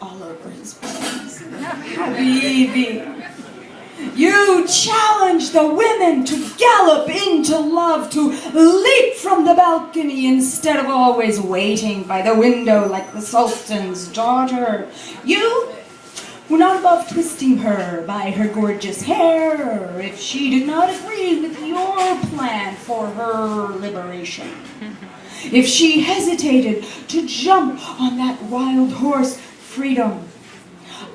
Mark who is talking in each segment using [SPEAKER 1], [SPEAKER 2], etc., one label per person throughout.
[SPEAKER 1] all over his poems. Habibi, you challenge the women to gallop into love, to leap from the balcony instead of always waiting by the window like the Sultan's daughter. You were not above twisting her by her gorgeous hair if she did not agree with your plan for her liberation. If she hesitated to jump on that wild horse, freedom.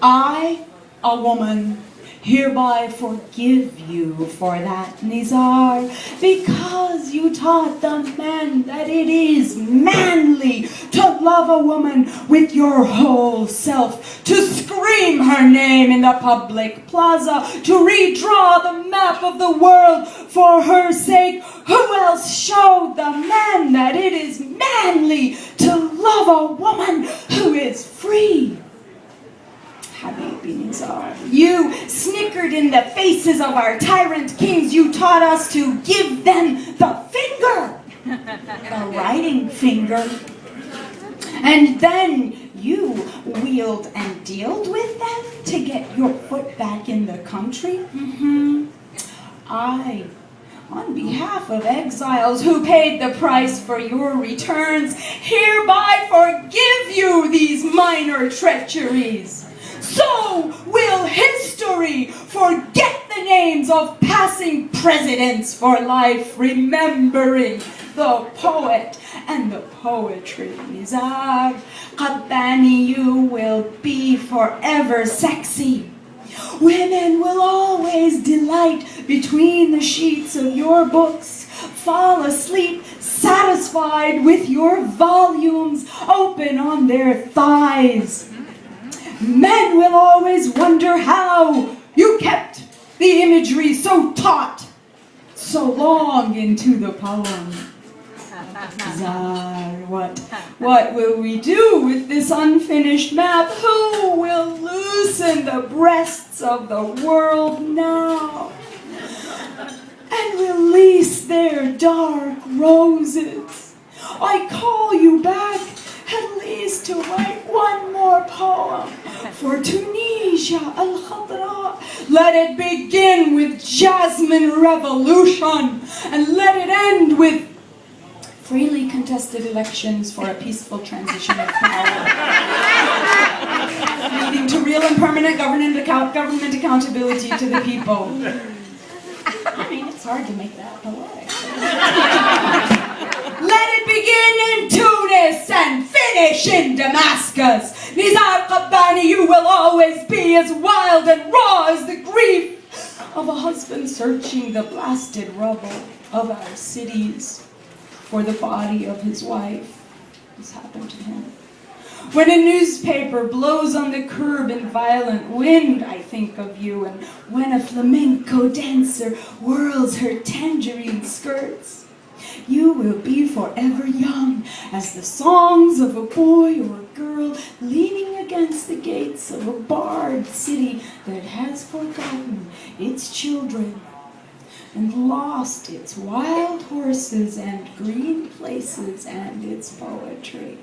[SPEAKER 1] I, a woman, hereby forgive you for that, Nizar, because you taught the men that it is manly to love a woman with your whole self, to scream her name in the public plaza, to redraw the map of the world for her sake. Who else showed the men that it is manly to love a woman who is free? Habibi Nizar, you snickered in the faces of our tyrant kings. You taught us to give them the finger, the writing finger. And then you wheeled and dealed with them to get your foot back in the country. I, on behalf of exiles who paid the price for your returns, hereby forgive you these minor treacheries. So will history forget the names of passing presidents for life, remembering the poet and the poetry. Nizar Qabbani, you will be forever sexy. Women will always delight between the sheets of your books, fall asleep satisfied with your volumes open on their thighs. Men will always wonder how you kept the imagery so taut, so long into the poem. Zar, what will we do with this unfinished map? Who will loosen the breasts of the world now and release their dark roses? I call you back at least to write one more poem for Tunisia al-Khadra. Let it begin with Jasmine Revolution and let it end with freely contested elections for a peaceful transition of power, leading to real and permanent government accountability to the people. I mean, it's hard to make that poetic. Let it begin in Tunis and finish in Damascus. Nizar Qabbani, you will always be as wild and raw as the grief of a husband searching the blasted rubble of our cities for the body of his wife. This happened to him. When a newspaper blows on the curb in violent wind, I think of you. And when a flamenco dancer whirls her tangerine skirts, you will be forever young as the songs of a boy or a girl leaning against the gates of a barred city that has forgotten its children and lost its wild horses and green places and its poetry.